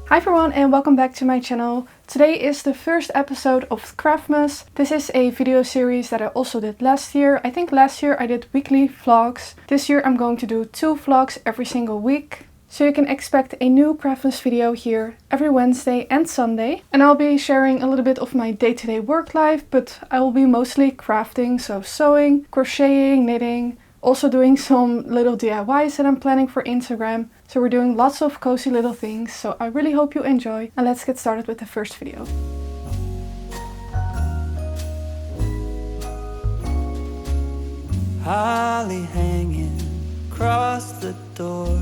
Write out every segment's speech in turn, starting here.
Hi everyone and welcome back to my channel. Today is the first episode of Craftmas. This is a video series that I also did last year. I think last year I did weekly vlogs. This year I'm going to do 2 vlogs every single week. So you can expect a new Craftmas video here every Wednesday and Sunday. And I'll be sharing a little bit of my day-to-day work life, but I will be mostly crafting, so sewing, crocheting, knitting. Also doing some little DIYs that I'm planning for Instagram. So we're doing lots of cozy little things. So I really hope you enjoy. And let's get started with the first video. Holly hanging across the door.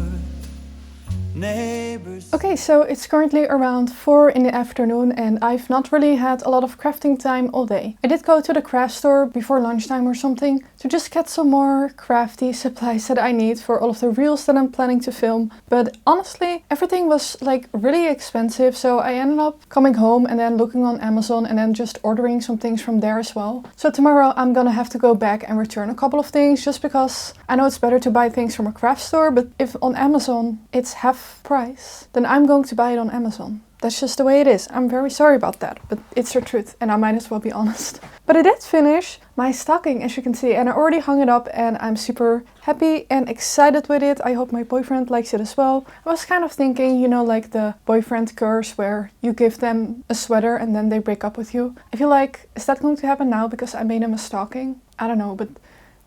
Neighbors. Okay, so it's currently around 4 in the afternoon and I've not really had a lot of crafting time all day. I did go to the craft store before lunchtime or something to just get some more crafty supplies that I need for all of the reels that I'm planning to film. But honestly, everything was like really expensive, so I ended up coming home and then looking on Amazon and then just ordering some things from there as well. So tomorrow I'm gonna have to go back and return a couple of things just because I know it's better to buy things from a craft store, but if on Amazon it's half price, then I'm going to buy it on Amazon. That's just the way it is. I'm very sorry about that, but it's the truth and I might as well be honest. But I did finish my stocking, as you can see, and I already hung it up and I'm super happy and excited with it. I hope my boyfriend likes it as well. I was kind of thinking, you know, like the boyfriend curse where you give them a sweater and then they break up with you. I feel like, is that going to happen now because I made him a stocking? I don't know, but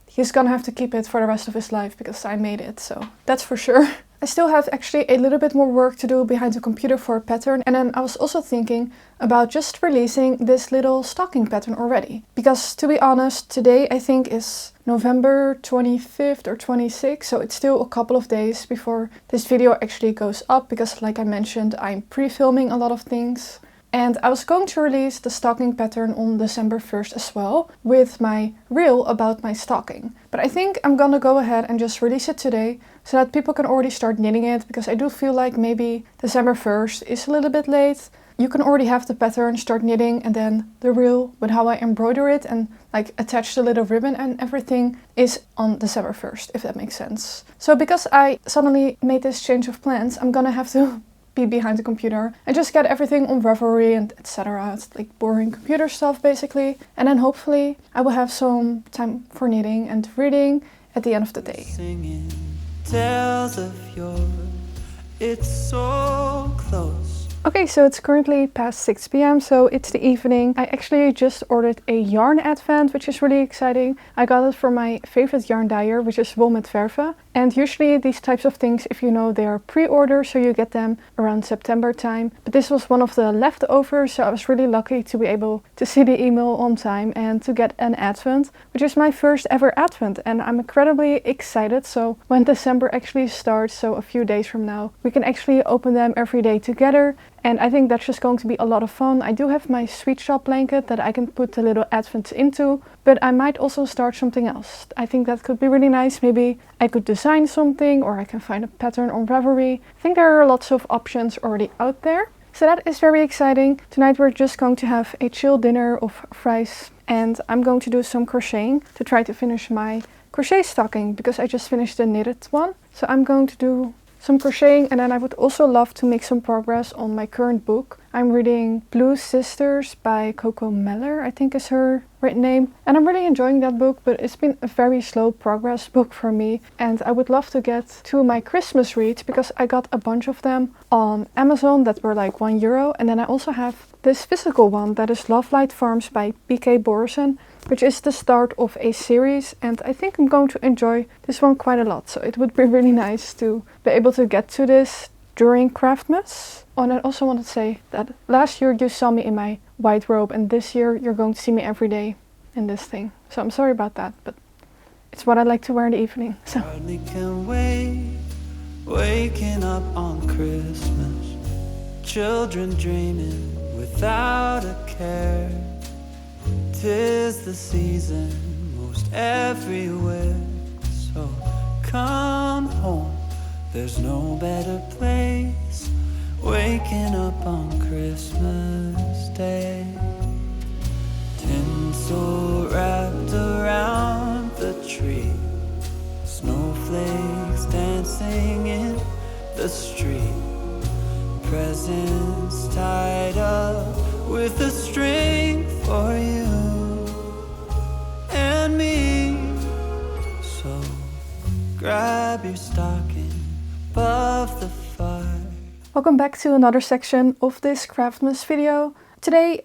he's gonna have to keep it for the rest of his life because I made it, so that's for sure. I still have actually a little bit more work to do behind the computer for a pattern, and then I was also thinking about just releasing this little stocking pattern already. Because to be honest, today I think is November 25th or 26th, so it's still a couple of days before this video actually goes up because like I mentioned, I'm pre-filming a lot of things. And I was going to release the stocking pattern on December 1st as well, with my reel about my stocking. But I think I'm gonna go ahead and just release it today, so that people can already start knitting it, because I do feel like maybe December 1st is a little bit late. You can already have the pattern, start knitting, and then the reel with how I embroider it and like attach the little ribbon and everything is on December 1st, if that makes sense. So because I suddenly made this change of plans, I'm gonna have to be behind the computer and just get everything on Ravelry and etc. It's like boring computer stuff basically. And then hopefully I will have some time for knitting and reading at the end of the day. Singing tales of yore. It's so close. Okay, so it's currently past 6 p.m, so it's the evening. I actually just ordered a yarn advent, which is really exciting. I got it from my favorite yarn dyer, which is Wool met Verve. And usually these types of things, if you know, they are pre-order, so you get them around September time. But this was one of the leftovers, so I was really lucky to be able to see the email on time and to get an advent, which is my first ever advent. And I'm incredibly excited, so when December actually starts, so a few days from now, we can actually open them every day together. And I think that's just going to be a lot of fun. I do have my sweet shop blanket that I can put the little advents into, but I might also start something else. I think that could be really nice. Maybe I could design something or I can find a pattern on Ravelry. I think there are lots of options already out there. So that is very exciting. Tonight we're just going to have a chill dinner of fries and I'm going to do some crocheting to try to finish my crochet stocking because I just finished the knitted one. So I'm going to do some crocheting and then I would also love to make some progress on my current book. I'm reading Blue Sisters by Coco Meller, I think is her right name. And I'm really enjoying that book, but it's been a very slow progress book for me. And I would love to get to my Christmas reads because I got a bunch of them on Amazon that were like €1. And then I also have this physical one that is Love Light Farms by P.K. Borison, which is the start of a series. And I think I'm going to enjoy this one quite a lot. So it would be really nice to be able to get to this during Craftmas. Oh, and I also want to say that last year you saw me in my white robe and this year you're going to see me every day in this thing. So I'm sorry about that, but it's what I like to wear in the evening. So. Hardly can wait, waking up on Christmas. Children dreaming without a care. 'Tis the season most everywhere. So come home, there's no better place. Waking up on Christmas Day. Tinsel wrapped around the tree. Snowflakes dancing in the street. presents tied up with a string for you and me. So grab your stocking above the fire. Welcome back to another section of this Craftmas video. Today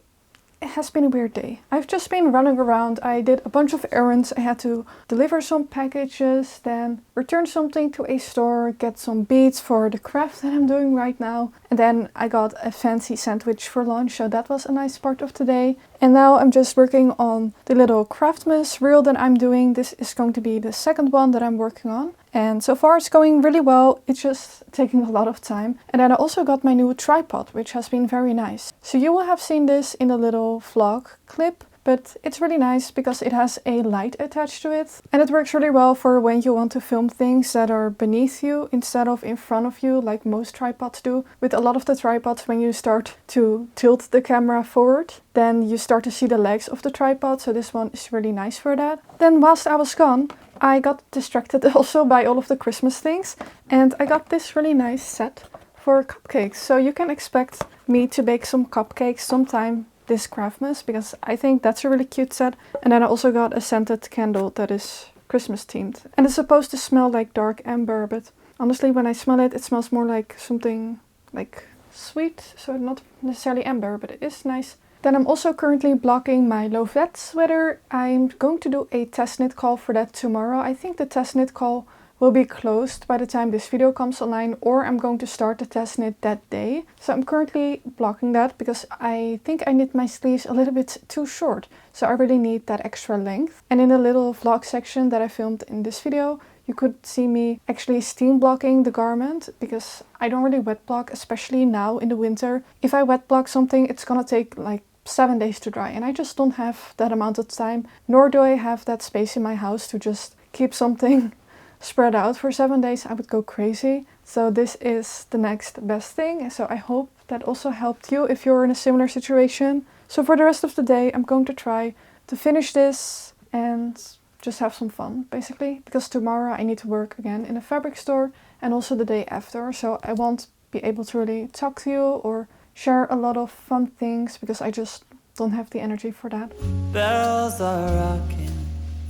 it has been a weird day. I've just been running around. I did a bunch of errands. I had to deliver some packages, then return something to a store, get some beads for the craft that I'm doing right now. And then I got a fancy sandwich for lunch, so that was a nice part of the day. And now I'm just working on the little Craftmas reel that I'm doing. This is going to be the second one that I'm working on. And so far it's going really well. It's just taking a lot of time. And then I also got my new tripod, which has been very nice. So you will have seen this in a little vlog clip, but it's really nice because it has a light attached to it. And it works really well for when you want to film things that are beneath you instead of in front of you, like most tripods do. With a lot of the tripods, when you start to tilt the camera forward, then you start to see the legs of the tripod. So this one is really nice for that. Then whilst I was gone, I got distracted also by all of the Christmas things. And I got this really nice set for cupcakes. So you can expect me to bake some cupcakes sometime this Craftmas, because I think that's a really cute set. And then I also got a scented candle that is Christmas themed. And it's supposed to smell like dark amber, but honestly when I smell it, it smells more like something like sweet. So not necessarily amber, but it is nice. Then I'm also currently blocking my Lovette sweater. I'm going to do a test knit call for that tomorrow. I think the test knit call will be closed by the time this video comes online, or I'm going to start the test knit that day. So I'm currently blocking that because I think I knit my sleeves a little bit too short. So I really need that extra length. And in the little vlog section that I filmed in this video, you could see me actually steam blocking the garment, because I don't really wet block, especially now in the winter. If I wet block something, it's gonna take like 7 days to dry, and I just don't have that amount of time, nor do I have that space in my house to just keep something spread out for 7 days. I would go crazy. So this is the next best thing. So I hope that also helped you if you're in a similar situation. So for the rest of the day, I'm going to try to finish this and just have some fun, basically, because tomorrow I need to work again in a fabric store, and also the day after. So I won't be able to really talk to you or share a lot of fun things because I just don't have the energy for that. Bells are rocking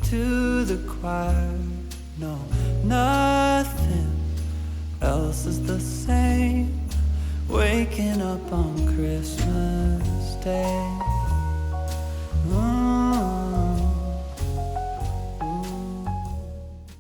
to the choir. No, nothing else is the same. Waking up on Christmas Day.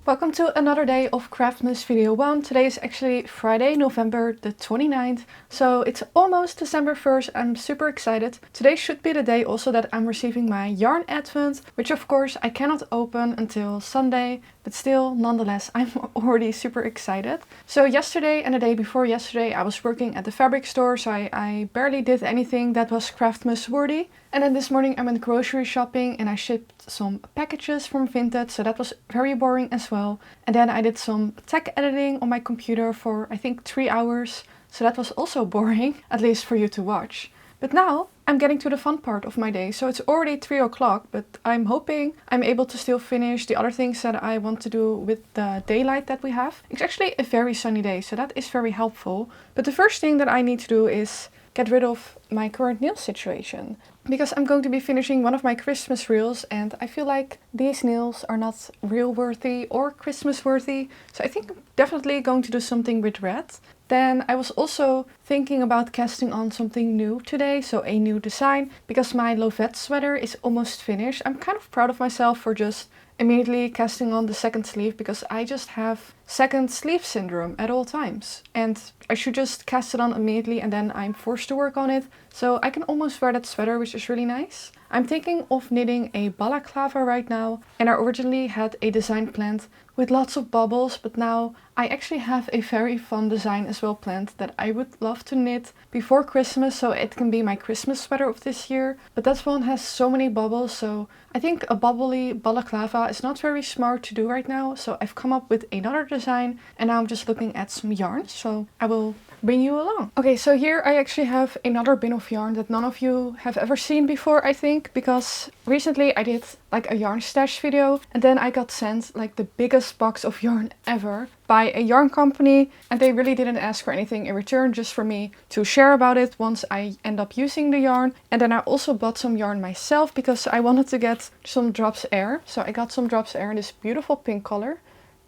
Welcome to another day of Craftmas video 1. Today is actually Friday, November the 29th. So it's almost December 1st. I'm super excited. Today should be the day also that I'm receiving my yarn advent, which of course I cannot open until Sunday. But still, nonetheless, I'm already super excited. So yesterday and the day before yesterday, I was working at the fabric store. So I barely did anything that was Craftmas worthy. And then this morning I went grocery shopping and I shipped some packages from Vinted. So that was very boring as well. And then I did some tech editing on my computer for I think 3 hours. So that was also boring, at least for you to watch. But now I'm getting to the fun part of my day. So it's already 3 o'clock, but I'm hoping I'm able to still finish the other things that I want to do with the daylight that we have. It's actually a very sunny day, so that is very helpful. But the first thing that I need to do is get rid of my current nail situation, because I'm going to be finishing one of my Christmas reels and I feel like these nails are not reel worthy or Christmas worthy. So I think I'm definitely going to do something with red. Then I was also thinking about casting on something new today, so a new design, because my Lovette sweater is almost finished. I'm kind of proud of myself for just immediately casting on the second sleeve, because I just have second sleeve syndrome at all times. And I should just cast it on immediately and then I'm forced to work on it. So I can almost wear that sweater, which is really nice. I'm thinking of knitting a balaclava right now, and I originally had a design planned with lots of bubbles, but now I actually have a very fun design as well planned that I would love to knit before Christmas, so it can be my Christmas sweater of this year. But that one has so many bubbles, so I think a bubbly balaclava is not very smart to do right now. So I've come up with another design and now I'm just looking at some yarn, so I will bring you along. Okay, so here I actually have another bin of yarn that none of you have ever seen before, I think. think, because recently I did like a yarn stash video and then I got sent like the biggest box of yarn ever by a yarn company, and they really didn't ask for anything in return, just for me to share about it once I end up using the yarn. And then I also bought some yarn myself because I wanted to get some drops air. So I got some drops air in this beautiful pink color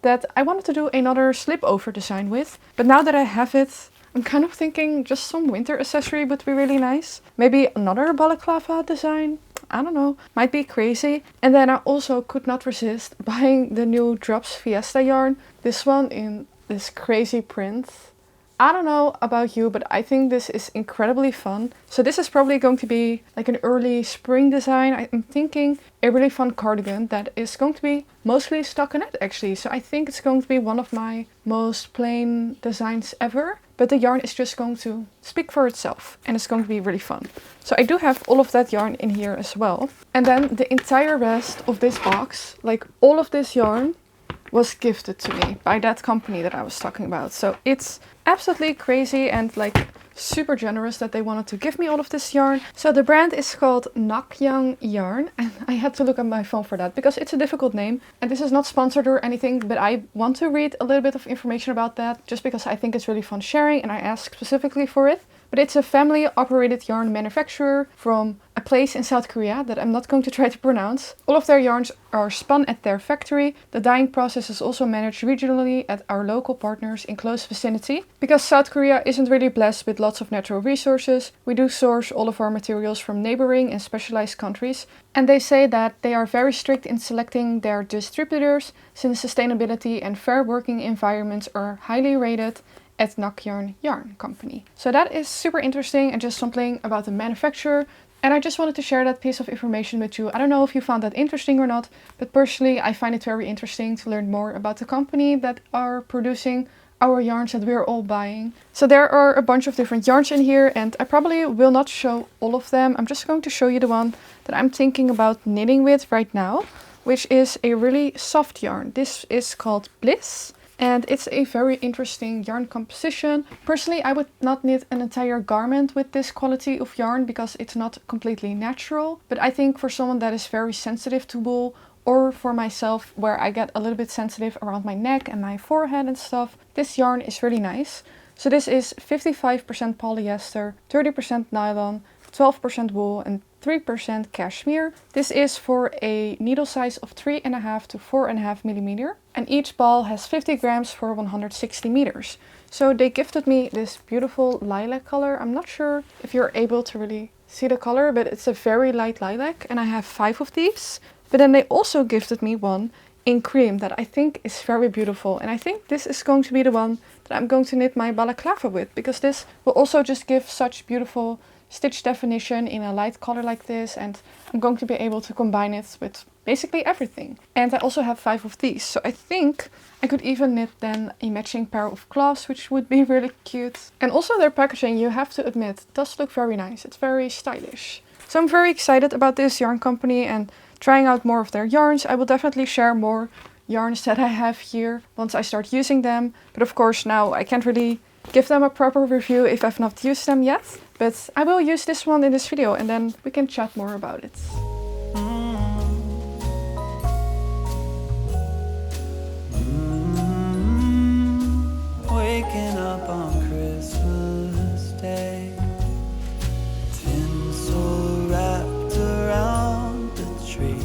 that I wanted to do another slip over design with. But now that I have it, I'm kind of thinking just some winter accessory would be really nice. Maybe another balaclava design. I don't know, might be crazy. And then I also could not resist buying the new Drops Fiesta yarn. This one in this crazy print. I don't know about you, but I think this is incredibly fun. So this is probably going to be like an early spring design. I'm thinking a really fun cardigan that is going to be mostly stockinette actually. So I think it's going to be one of my most plain designs ever. But the yarn is just going to speak for itself and it's going to be really fun. So I do have all of that yarn in here as well. And then the entire rest of this box, like all of this yarn, was gifted to me by that company that I was talking about. So it's absolutely crazy and like super generous that they wanted to give me all of this yarn. So the brand is called Nakyang Yarn, and I had to look on my phone for that because it's a difficult name. And this is not sponsored or anything, but I want to read a little bit of information about that just because I think it's really fun sharing and I asked specifically for it. But it's a family-operated yarn manufacturer from a place in South Korea that I'm not going to try to pronounce. All of their yarns are spun at their factory. The dyeing process is also managed regionally at our local partners in close vicinity. Because South Korea isn't really blessed with lots of natural resources, we do source all of our materials from neighboring and specialized countries. And they say that they are very strict in selecting their distributors, since sustainability and fair working environments are highly rated at Nakyang Yarn Company. So that is super interesting and just something about the manufacturer. And I just wanted to share that piece of information with you. I don't know if you found that interesting or not, but personally I find it very interesting to learn more about the company that are producing our yarns that we're all buying. So there are a bunch of different yarns in here and I probably will not show all of them. I'm just going to show you the one that I'm thinking about knitting with right now, which is a really soft yarn. This is called Bliss. And it's a very interesting yarn composition. Personally, I would not knit an entire garment with this quality of yarn because it's not completely natural. But I think for someone that is very sensitive to wool, or for myself where I get a little bit sensitive around my neck and my forehead and stuff, this yarn is really nice. So this is 55% polyester, 30% nylon, 12% wool and 3% cashmere. This is for a needle size of 3.5 to 4.5 millimeter. And each ball has 50 grams for 160 meters. So they gifted me this beautiful lilac color. I'm not sure if you're able to really see the color, but it's a very light lilac and I have 5 of these. But then they also gifted me one in cream that I think is very beautiful. And I think this is going to be the one that I'm going to knit my balaclava with, because this will also just give such beautiful stitch definition in a light color like this, and I'm going to be able to combine it with basically everything. And I also have 5 of these, so I think I could even knit then a matching pair of gloves, which would be really cute. And also their packaging, you have to admit, does look very nice. It's very stylish. So I'm very excited about this yarn company and trying out more of their yarns. I will definitely share more yarns that I have here once I start using them. But of course now I can't really give them a proper review if I've not used them yet. But I will use this one in this video and then we can chat more about it. Waking up on Christmas Day, tinsel wrapped around the tree,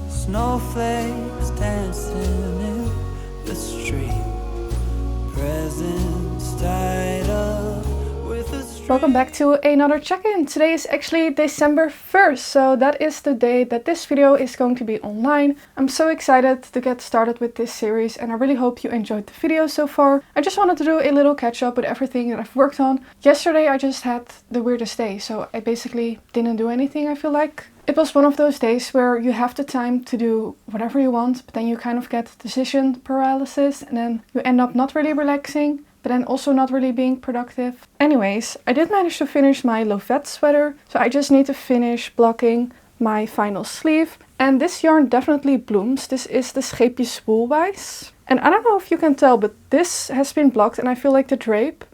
snowflakes dancing in the street, presents tied up with a string. Welcome back to another check-in. Today is actually December 1st, so that is the day that this video is going to be online. I'm so excited to get started with this series and I really hope you enjoyed the video so far. I just wanted to do a little catch up with everything that I've worked on. Yesterday I just had the weirdest day, so I basically didn't do anything, I feel like. It was one of those days where you have the time to do whatever you want, but then you kind of get decision paralysis and then you end up not really relaxing, but then also not really being productive. Anyways, I did manage to finish my Lovette sweater, so I just need to finish blocking my final sleeve. And this yarn definitely blooms. This is the Scheepjes Woolwijs. And I don't know if you can tell, but this has been blocked and I feel like the drape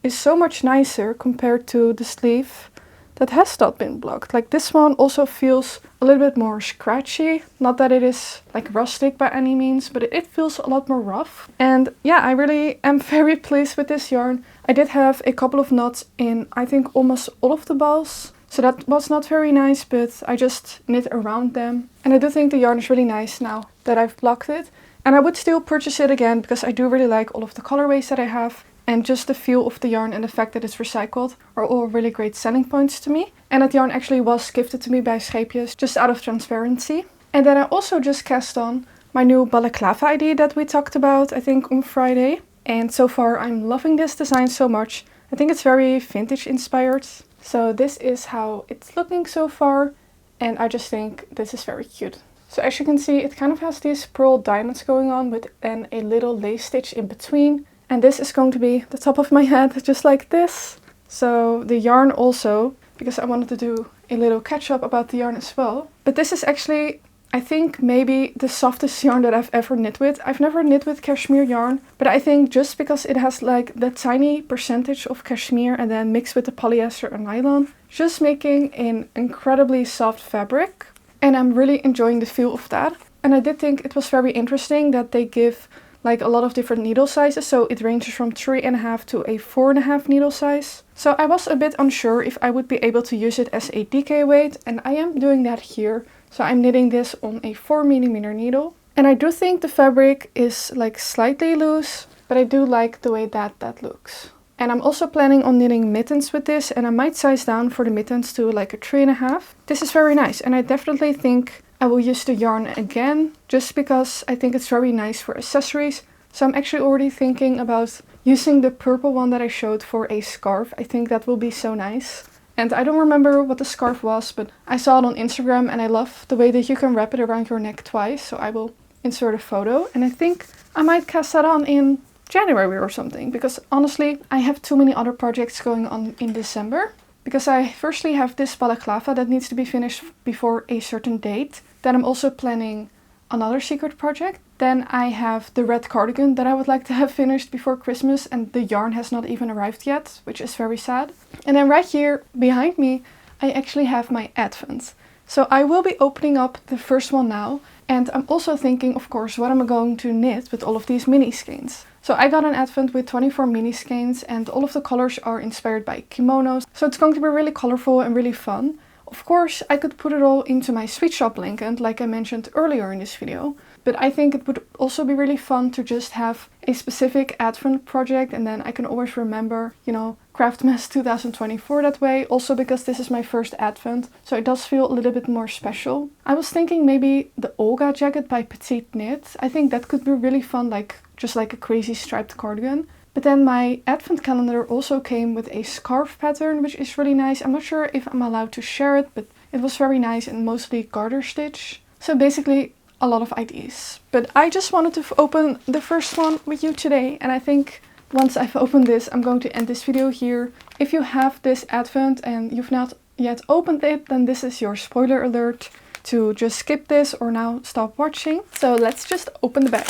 is so much nicer compared to the sleeve that has not been blocked. Like this one also feels a little bit more scratchy. Not that it is like rustic by any means, but it feels a lot more rough. And yeah, I really am very pleased with this yarn. I did have a couple of knots in, I think, almost all of the balls. So that was not very nice, but I just knit around them. And I do think the yarn is really nice now that I've blocked it. And I would still purchase it again because I do really like all of the colorways that I have. And just the feel of the yarn and the fact that it's recycled are all really great selling points to me. And that yarn actually was gifted to me by Scheepjes, just out of transparency. And then I also just cast on my new balaclava idea that we talked about, I think, on Friday. And so far I'm loving this design so much. I think it's very vintage inspired. So this is how it's looking so far. And I just think this is very cute. So as you can see, it kind of has these pearl diamonds going on with then a little lace stitch in between. And this is going to be the top of my head, just like this. So the yarn also, because I wanted to do a little catch up about the yarn as well. But this is actually, I think, maybe the softest yarn that I've ever knit with. I've never knit with cashmere yarn, but I think just because it has like that tiny percentage of cashmere and then mixed with the polyester and nylon, just making an incredibly soft fabric. And I'm really enjoying the feel of that. And I did think it was very interesting that they give like a lot of different needle sizes, so it ranges from 3.5 to a 4.5 needle size. So I was a bit unsure if I would be able to use it as a DK weight, and I am doing that here. So I'm knitting this on a 4mm needle. And I do think the fabric is like slightly loose, but I do like the way that looks. And I'm also planning on knitting mittens with this, and I might size down for the mittens to like a 3.5. This is very nice, and I definitely think I will use the yarn again, just because I think it's very nice for accessories. So I'm actually already thinking about using the purple one that I showed for a scarf. I think that will be so nice. And I don't remember what the scarf was, but I saw it on Instagram and I love the way that you can wrap it around your neck twice. So I will insert a photo, and I think I might cast that on in January or something, because honestly I have too many other projects going on in December. Because I firstly have this balaclava that needs to be finished before a certain date. Then I'm also planning another secret project. Then I have the red cardigan that I would like to have finished before Christmas, and the yarn has not even arrived yet, which is very sad. And then right here behind me I actually have my advent. So I will be opening up the first one now. And I'm also thinking, of course, what am I going to knit with all of these mini skeins. So I got an advent with 24 mini skeins, and all of the colors are inspired by kimonos. So it's going to be really colorful and really fun. Of course, I could put it all into my sweet shop blanket, like I mentioned earlier in this video. But I think it would also be really fun to just have a specific advent project, and then I can always remember, you know, Craftmas 2024 that way. Also because this is my first advent, so it does feel a little bit more special. I was thinking maybe the Olga jacket by Petite knit. I think that could be really fun, like just like a crazy striped cardigan. But then my advent calendar also came with a scarf pattern, which is really nice. I'm not sure if I'm allowed to share it, but it was very nice and mostly garter stitch. So basically a lot of ideas. But I just wanted to open the first one with you today, and I think once I've opened this, I'm going to end this video here. If you have this advent and you've not yet opened it, then this is your spoiler alert to just skip this or now stop watching. So let's just open the bag.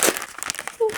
Ooh.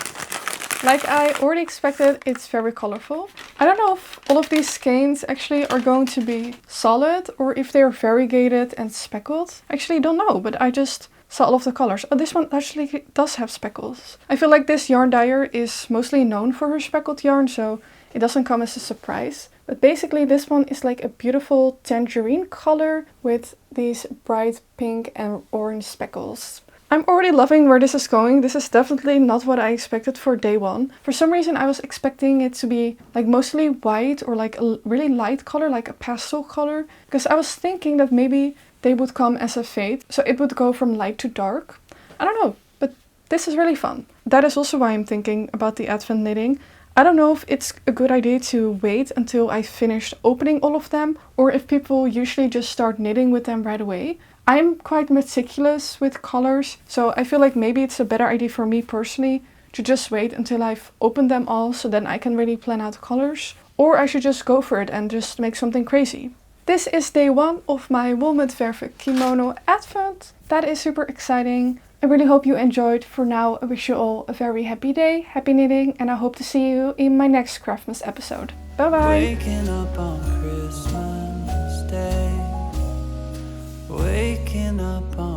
Like I already expected, it's very colorful. I don't know if all of these skeins actually are going to be solid or if they're variegated and speckled. I actually don't know, but I just saw all of the colors. Oh, this one actually does have speckles. I feel like this yarn dyer is mostly known for her speckled yarn, so it doesn't come as a surprise. But basically this one is like a beautiful tangerine color with these bright pink and orange speckles. I'm already loving where this is going. This is definitely not what I expected for day one. For some reason I was expecting it to be like mostly white or like a really light color, like a pastel color. Because I was thinking that maybe they would come as a fade, so it would go from light to dark. I don't know, but this is really fun. That is also why I'm thinking about the advent knitting. I don't know if it's a good idea to wait until I finished opening all of them, or if people usually just start knitting with them right away. I'm quite meticulous with colors, so I feel like maybe it's a better idea for me personally to just wait until I've opened them all, so then I can really plan out colors. Or I should just go for it and just make something crazy. This is day one of my Woolmetwerven kimono advent. That is super exciting. I really hope you enjoyed. For now, I wish you all a very happy day, happy knitting, and I hope to see you in my next Craftmas episode. Bye bye! Waking up on Christmas Day. waking up on